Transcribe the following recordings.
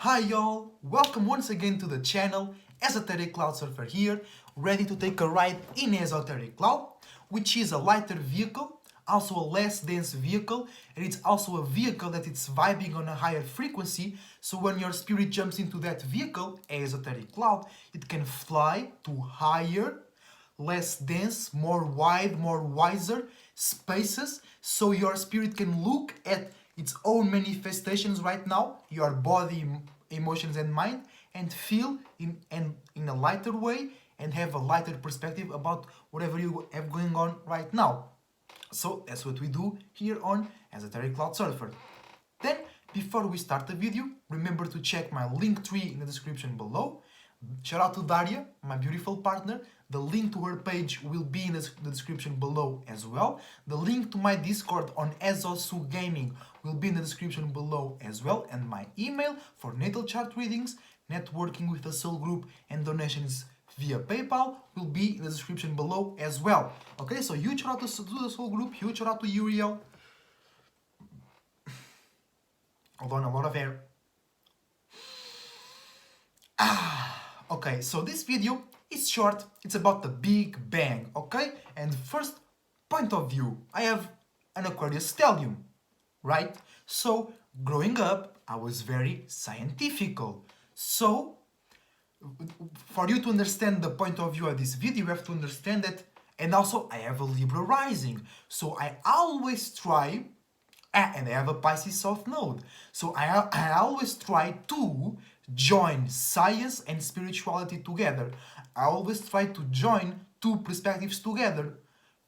Hi y'all, welcome once again to the channel. Esoteric Cloud Surfer here, ready to take a ride in Esoteric Cloud, which is a lighter vehicle, also a less dense vehicle, and it's also a vehicle that it's vibing on a higher frequency, so when your spirit jumps into that vehicle, Esoteric Cloud, it can fly to higher, less dense, more wide, more wiser spaces, so your spirit can look at its own manifestations right now, your body, emotions, and mind, and feel in a lighter way and have a lighter perspective about whatever you have going on right now. So that's what we do here on Esoteric Cloud Surfer. Then, before we start the video, remember to check my link tree in the description below. Shout out to Daria, my beautiful partner. The link to her page will be in the description below as well. The link to my Discord on Ezosu Gaming will be in the description below as well. And my email for natal chart readings, networking with the soul group, and donations via PayPal will be in the description below as well. Okay, so huge shout out to the soul group, huge shout out to Uriel. Hold on, a lot of air. Okay, so this video is short, it's about the Big Bang, okay? And first point of view, I have an Aquarius stellium, right? So, growing up, I was very scientifical. So, for you to understand the point of view of this video, you have to understand that, and also I have a Libra rising. So I always try, and I have a Pisces South Node. So I always try to join science and spirituality together. I always try to join two perspectives together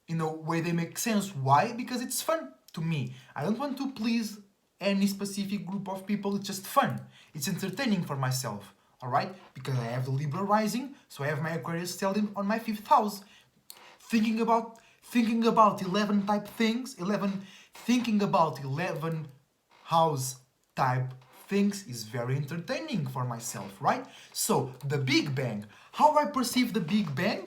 in a way they make sense. Why? Because it's fun to me. I don't want to please any specific group of people. It's just fun. It's entertaining for myself. Alright? Because I have the Libra rising, so I have my Aquarius stellium on my 5th house. Thinking about 11 type things, thinking about 11 house type things is very entertaining for myself, right? So, the Big Bang. How I perceive the Big Bang?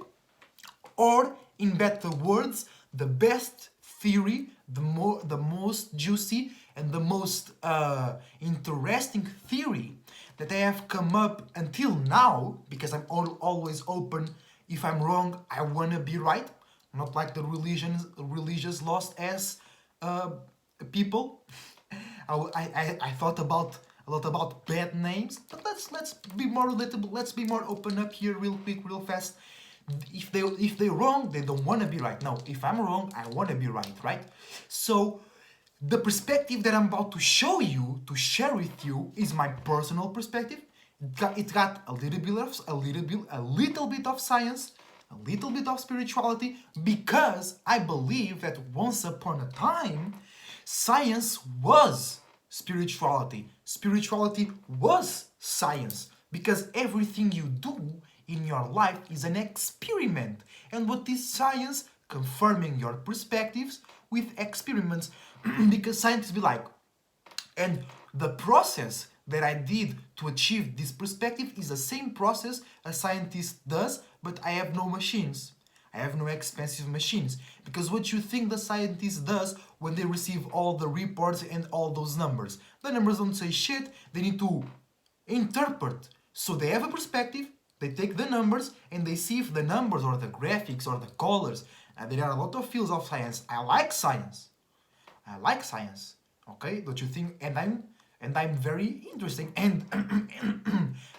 Or, in better words, the best theory, the most juicy and the most interesting theory that I have come up until now, because I'm always open. If I'm wrong, I wanna be right. Not like the religious lost as people. I thought about a lot about bad names, but let's be more relatable. Let's be more open up here, real quick, real fast. If they're wrong, they don't want to be right. No, if I'm wrong, I want to be right? So the perspective that I'm about to show you, to share with you, is my personal perspective. It got a little bit of science, a little bit of spirituality, because I believe that once upon a time, science was spirituality. Spirituality was science, because everything you do in your life is an experiment. And what is science? Confirming your perspectives with experiments. Because scientists be like, and the process that I did to achieve this perspective is the same process a scientist does, but I have no machines. I have no expensive machines. Because what you think the scientist does when they receive all the reports and all those numbers? The numbers don't say shit, they need to interpret. So they have a perspective, they take the numbers, and they see if the numbers or the graphics or the colors, and there are a lot of fields of science. I like science, okay? Don't you think? And I'm very interesting, and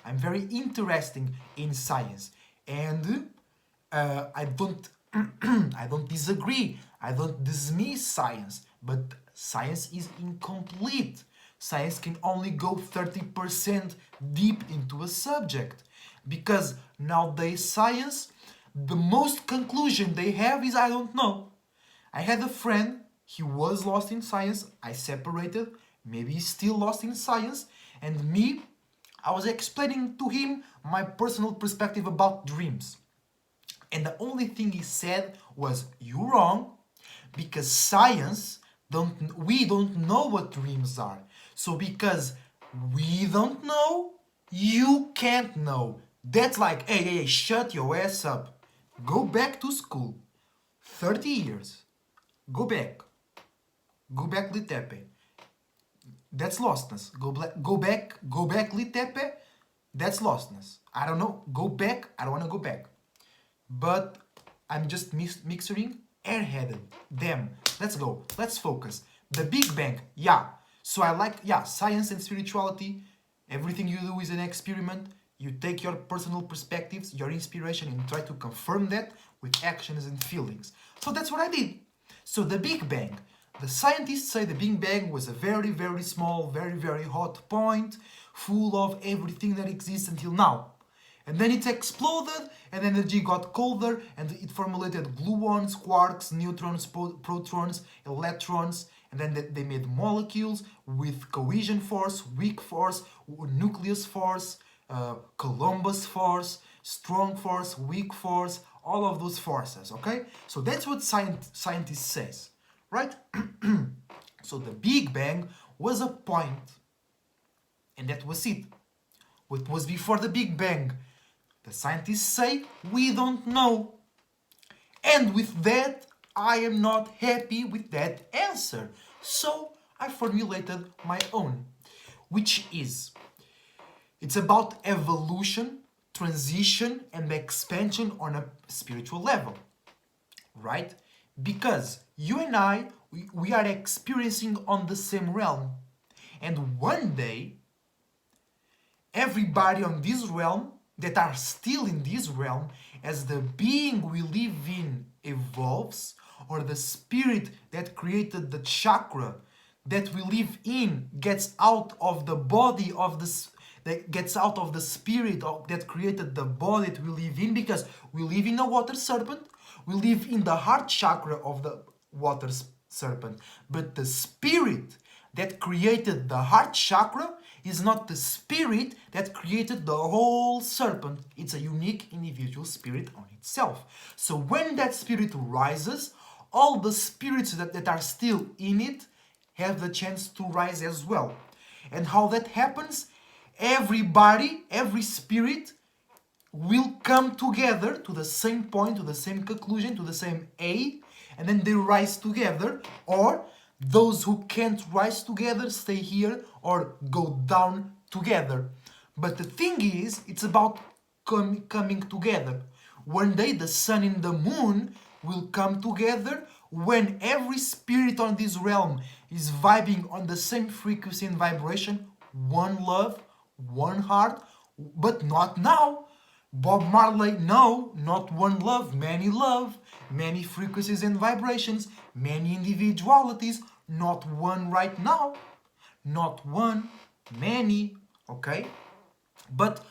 I'm very interesting in science, and I don't I don't disagree. I don't dismiss science, but science is incomplete. Science can only go 30% deep into a subject, because nowadays science, the most conclusion they have is I don't know. I had a friend, he was lost in science, I separated, maybe he's still lost in science, and me, I was explaining to him my personal perspective about dreams. And the only thing he said was, "You're wrong, because science we don't know what dreams are. So because we don't know, you can't know." That's like, hey, shut your ass up. Go back to school. 30 years. Go back. Go back, Litepe. That's lostness. Go back, litepe, that's lostness. I don't know, go back, I don't want to go back. But I'm just mixing airheaded. Damn, let's go, let's focus. The Big Bang, yeah. So I like, yeah, science and spirituality. Everything you do is an experiment. You take your personal perspectives, your inspiration, and try to confirm that with actions and feelings. So that's what I did. So the Big Bang. The scientists say the Big Bang was a very, very small, very, very hot point, full of everything that exists until now. And then it exploded, and energy got colder, and it formulated gluons, quarks, neutrons, protons, electrons, and then they made molecules with cohesion force, weak force, nucleus force, Columbus force, strong force, weak force, all of those forces, okay? So that's what scientists says, right? So the Big Bang was a point, and that was it. What was before the Big Bang? The scientists say we don't know. And with that, I am not happy with that answer. So I formulated my own, which is, it's about evolution, transition, and expansion on a spiritual level, right? Because you and I, we are experiencing on the same realm. And one day, everybody on this realm that are still in this realm, as the being we live in evolves, or the spirit that created the chakra that we live in gets out of the body of that gets out of the spirit that created the body that we live in, because we live in a water serpent, we live in the heart chakra of the water serpent, but the spirit that created the heart chakra is not the spirit that created the whole serpent. It's a unique individual spirit on itself. So when that spirit rises, all the spirits that are still in it have the chance to rise as well. And how that happens? Everybody, every spirit will come together to the same point, to the same conclusion, to the same A, and then they rise together, or those who can't rise together stay here or go down together. But the thing is, it's about coming together. One day the sun and the moon will come together when every spirit on this realm is vibing on the same frequency and vibration, one love, one heart, but not now. Bob Marley, no, not one love, many frequencies and vibrations, many individualities, not one right now, not one, many, okay? But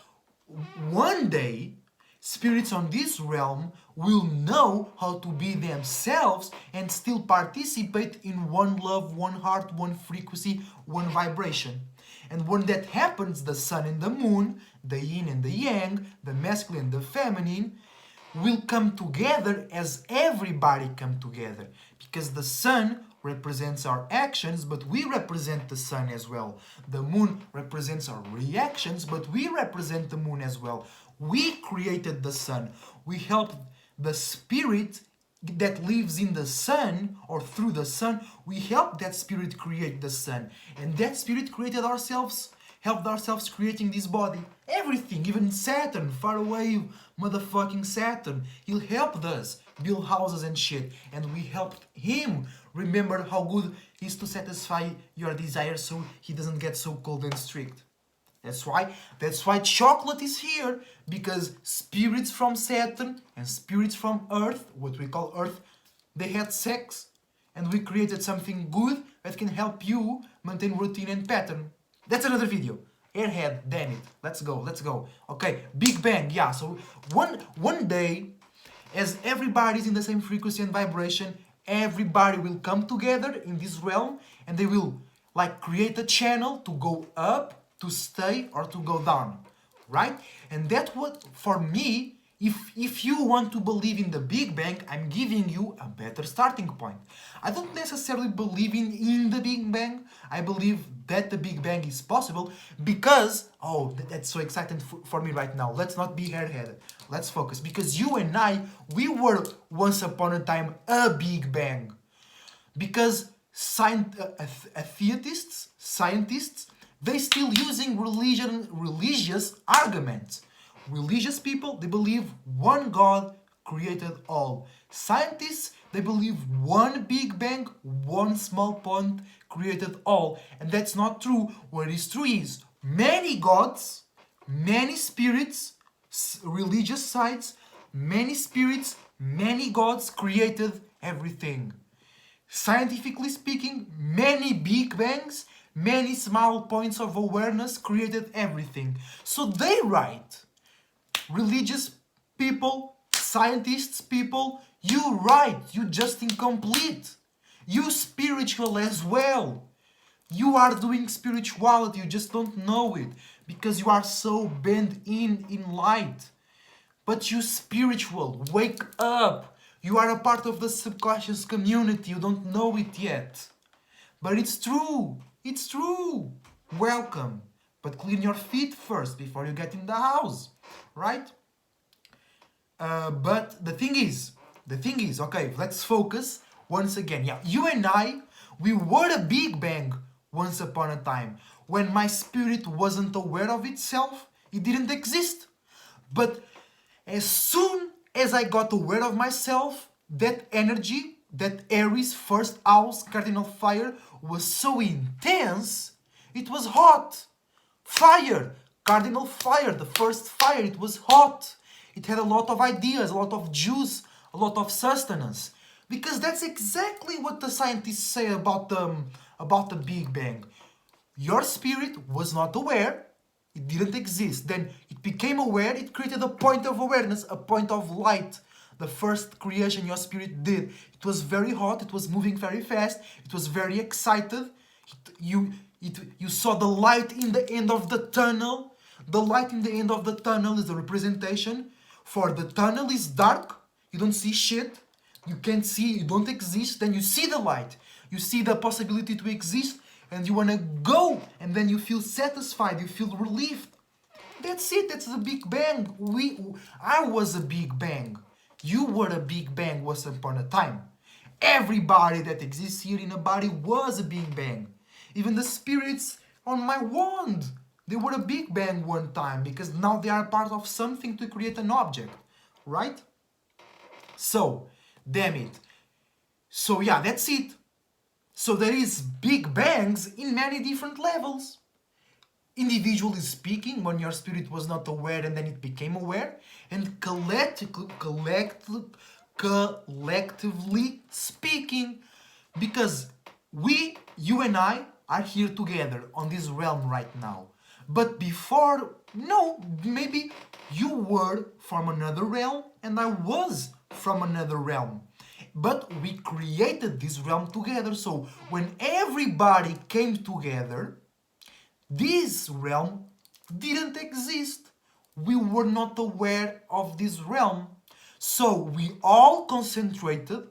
one day, spirits on this realm will know how to be themselves and still participate in one love, one heart, one frequency, one vibration. And when that happens, the sun and the moon, the yin and the yang, the masculine and the feminine, will come together as everybody come together. Because the sun represents our actions, but we represent the sun as well. The moon represents our reactions, but we represent the moon as well. We created the sun. We helped the spirit that lives in the sun, or through the sun, we helped that spirit create the sun. And that spirit created ourselves, helped ourselves creating this body. Everything, even Saturn, far away, motherfucking Saturn, he helped us build houses and shit. And we helped him remember how good it is to satisfy your desires so he doesn't get so cold and strict. That's why chocolate is here, because spirits from Saturn and spirits from Earth, what we call Earth, they had sex, and we created something good that can help you maintain routine and pattern. That's another video. Airhead, damn it. Let's go. Okay, Big Bang, yeah. So one day, as everybody's in the same frequency and vibration, everybody will come together in this realm, and they will like create a channel to go up, to stay, or to go down, right? And that's what, for me, if you want to believe in the Big Bang, I'm giving you a better starting point. I don't necessarily believe in the Big Bang. I believe that the Big Bang is possible because, oh, that's so exciting for me right now. Let's not be hair-headed. Let's focus. Because you and I, we were once upon a time a Big Bang. Because atheists scientists, they still using religious arguments. Religious people, they believe one God created all. Scientists, they believe one Big Bang, one small point created all. And that's not true. What is true is many gods, many spirits, religious sites, many spirits, many gods created everything. Scientifically speaking, many Big Bangs, many small points of awareness created everything. So they write, religious people, scientists people, you right, you just incomplete. You spiritual as well. You are doing spirituality, you just don't know it because you are so bent in light. But you spiritual, wake up. You are a part of the subconscious community, you don't know it yet. But it's true, it's true. Welcome. But clean your feet first before you get in the house, right? But the thing is, okay, let's focus once again. Yeah, you and I, we were a Big Bang once upon a time. When my spirit wasn't aware of itself, it didn't exist. But as soon as I got aware of myself, that energy, that Aries first house cardinal fire was so intense, it was hot. Fire, cardinal fire, the first fire, it was hot. It had a lot of ideas, a lot of juice, a lot of sustenance. Because that's exactly what the scientists say about the Big Bang. Your spirit was not aware, it didn't exist. Then it became aware, it created a point of awareness, a point of light. The first creation your spirit did. It was very hot, it was moving very fast, it was very excited. You saw the light in the end of the tunnel. The light in the end of the tunnel is a representation for the tunnel is dark, you don't see shit, you can't see, you don't exist, then you see the light, you see the possibility to exist, and you want to go, and then you feel satisfied, you feel relieved. That's it, that's the Big Bang. I was a Big Bang. You were a Big Bang once upon a time. Everybody that exists here in a body was a Big Bang. Even the spirits on my wand, they were a Big Bang one time, because now they are part of something to create an object, right? So, damn it. So yeah, that's it. So there is Big Bangs in many different levels. Individually speaking, when your spirit was not aware and then it became aware, and collectively speaking, because you and I are here together on this realm right now. But before, no, maybe you were from another realm and I was from another realm. But we created this realm together. So when everybody came together, this realm didn't exist. We were not aware of this realm. So we all concentrated,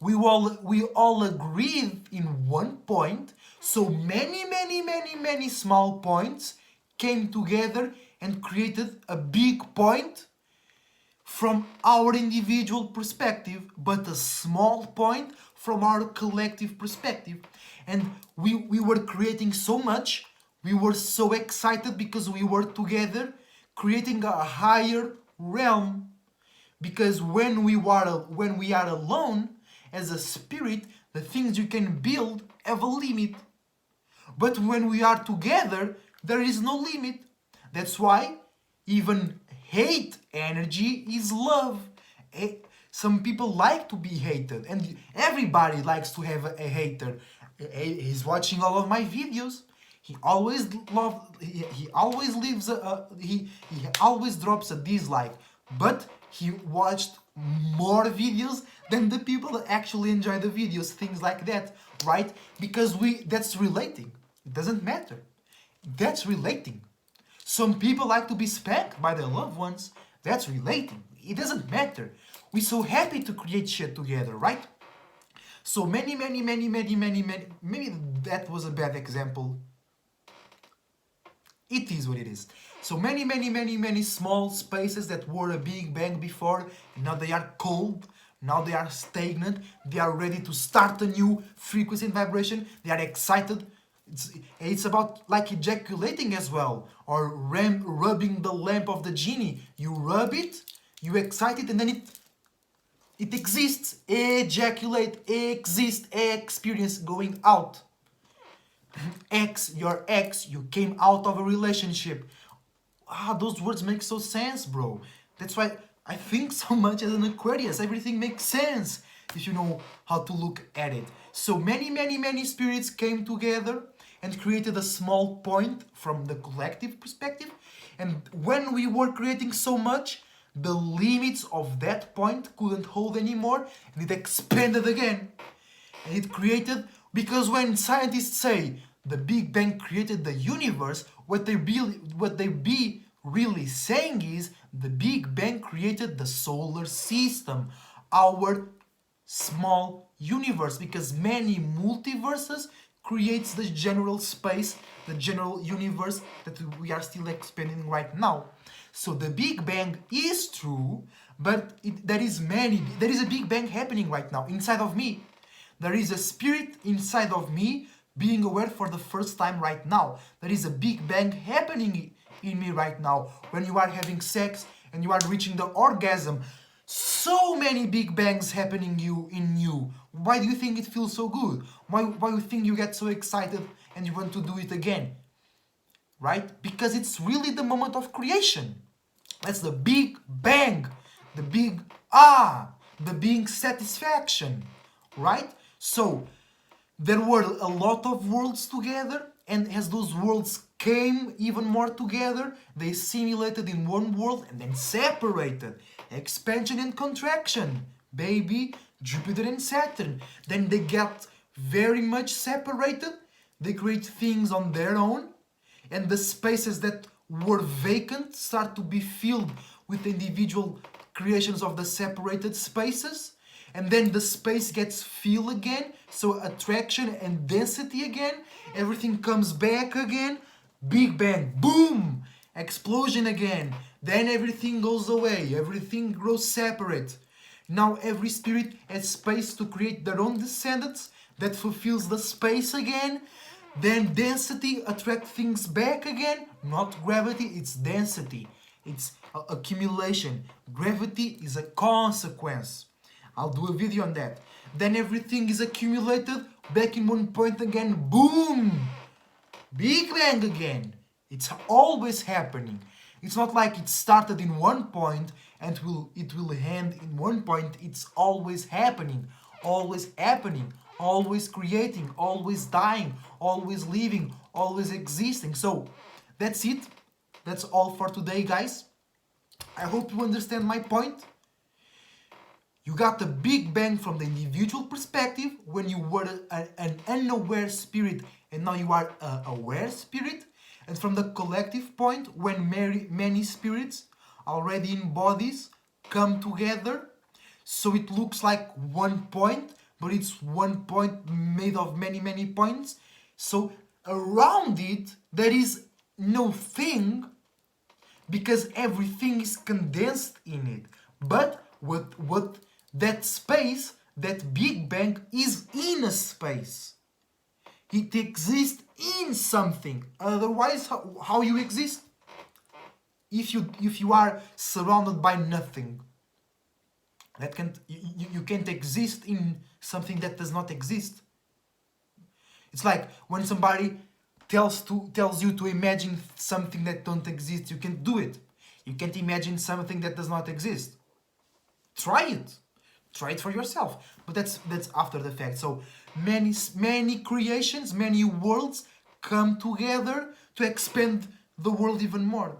we all agreed in one point. So many small points came together and created a big point from our individual perspective, but a small point from our collective perspective. And we were creating so much, we were so excited because we were together creating a higher realm. Because when we are alone as a spirit, the things you can build have a limit. But when we are together, there is no limit. That's why even hate energy is love. Some people like to be hated, and everybody likes to have a hater. He's watching all of my videos. He always always drops a dislike, but he watched more videos than the people that actually enjoy the videos, things like that, right? Because that's relating. It doesn't matter. That's relating. Some people like to be spanked by their loved ones. That's relating. It doesn't matter. We're so happy to create shit together, right? So many, maybe that was a bad example. It is what it is. So many small spaces that were a Big Bang before, now they are cold, now they are stagnant, they are ready to start a new frequency and vibration, they are excited It's about like ejaculating as well, or rubbing the lamp of the genie. You rub it, you excite it, and then it exists. Ejaculate, exist, experience, going out. Your ex, you came out of a relationship. Those words make so sense, bro. That's why I think so much as an Aquarius. Everything makes sense if you know how to look at it. So many spirits came together and created a small point from the collective perspective. And when we were creating so much, the limits of that point couldn't hold anymore, and it expanded again. And it created, because when scientists say the Big Bang created the universe, what they be really saying is the Big Bang created the solar system, our small universe, because many multiverses creates the general space, the general universe that we are still expanding right now. So the Big Bang is true, but there is a Big Bang happening right now inside of me. There is a spirit inside of me being aware for the first time right now. There is a Big Bang happening in me right now. When you are having sex and you are reaching the orgasm, so many Big Bangs happening in you. Why do you think it feels so good? Why do you think you get so excited and you want to do it again? Right? Because it's really the moment of creation. That's the Big Bang. The big the big satisfaction. Right? So there were a lot of worlds together, and as those worlds came even more together, they simulated in one world and then separated. Expansion and contraction, baby, Jupiter and Saturn. Then they get very much separated. They create things on their own, and the spaces that were vacant start to be filled with individual creations of the separated spaces. And then the space gets filled again, so attraction and density again, everything comes back again, Big Bang, boom, explosion again, then everything goes away, everything grows separate. Now every spirit has space to create their own descendants that fulfills the space again. Then density attract things back again, not gravity, it's density, it's accumulation. Gravity is a consequence. I'll do a video on that. Then everything is accumulated back in one point again. Boom! Big Bang again. It's always happening. It's not like it started in one point and it will end in one point. It's always happening. Always happening. Always creating. Always dying. Always living. Always existing. So, that's it. That's all for today, guys. I hope you understand my point. You got the Big Bang from the individual perspective when you were an unaware spirit and now you are an aware spirit. And from the collective point when many spirits already in bodies come together. So it looks like one point, but it's one point made of many points. So around it there is no thing because everything is condensed in it. But what that space, that Big Bang is in a space. It exists in something. Otherwise, how you exist? If you are surrounded by nothing, that you can't exist in something that does not exist. It's like when somebody tells you to imagine something that don't exist, you can't do it. You can't imagine something that does not exist. Try it. Try it for yourself. But that's after the fact. So many creations, many worlds come together to expand the world even more.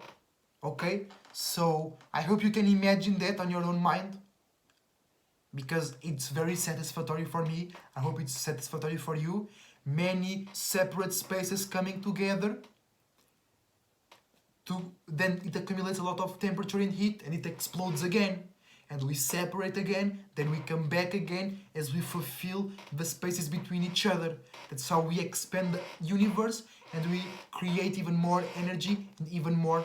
Okay? So I hope you can imagine that on your own mind. Because it's very satisfactory for me. I hope it's satisfactory for you. Many separate spaces coming together. Then it accumulates a lot of temperature and heat and it explodes again. And we separate again, then we come back again as we fulfill the spaces between each other. That's how we expand the universe and we create even more energy and even more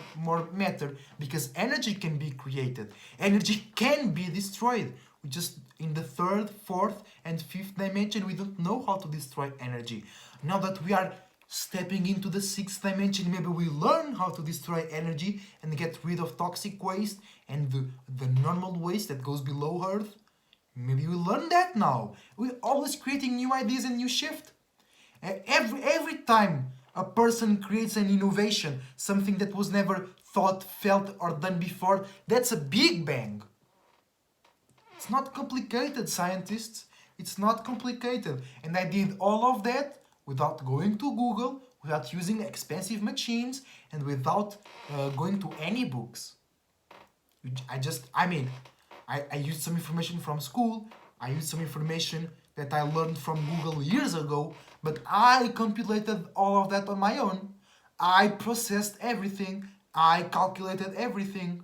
matter. Because energy can be created. Energy can be destroyed. We just, in the third, fourth and fifth dimension, we don't know how to destroy energy. Now that we are stepping into the sixth dimension, maybe we learn how to destroy energy and get rid of toxic waste and the normal waste that goes below Earth. Maybe we learn that now. We're always creating new ideas and new shift. Every time a person creates an innovation, something that was never thought, felt, or done before, that's a big bang. It's not complicated, scientists. It's not complicated. And I did all of that without going to Google, without using expensive machines, and without going to any books. I used some information from school, I used some information that I learned from Google years ago, but I compilated all of that on my own. I processed everything, I calculated everything.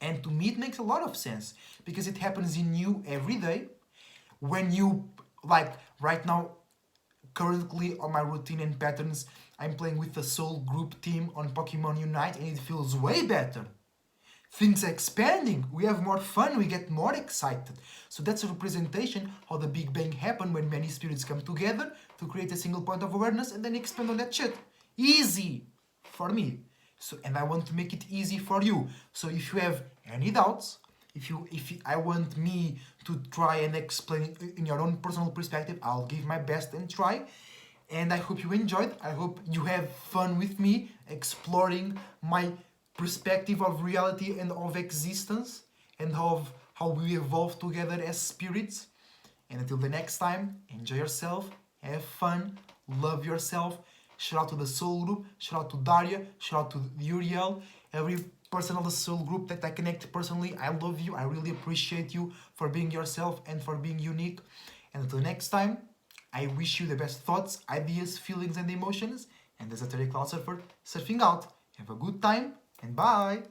And to me, it makes a lot of sense because it happens in you every day. When you, like right now, currently on my routine and patterns, I'm playing with the Soul Group team on Pokemon Unite and it feels way better. Things are expanding, we have more fun, we get more excited. So that's a representation how the Big Bang happened when many spirits come together to create a single point of awareness and then expand on that shit. Easy for me. So, and I want to make it easy for you. So if you have any doubts, if I want me to try and explain in your own personal perspective, I'll give my best and try. And I hope you enjoyed. I hope you have fun with me exploring my perspective of reality and of existence and how we evolve together as spirits. And until the next time, enjoy yourself, have fun, love yourself. Shout out to the Soul Group, shout out to Daria, shout out to Uriel, every person of the Soul Group that I connect personally. I love you, I really appreciate you for being yourself and for being unique. And until next time, I wish you the best thoughts, ideas, feelings and emotions. And as a Terry Cloud Surfer, surfing out. Have a good time and bye!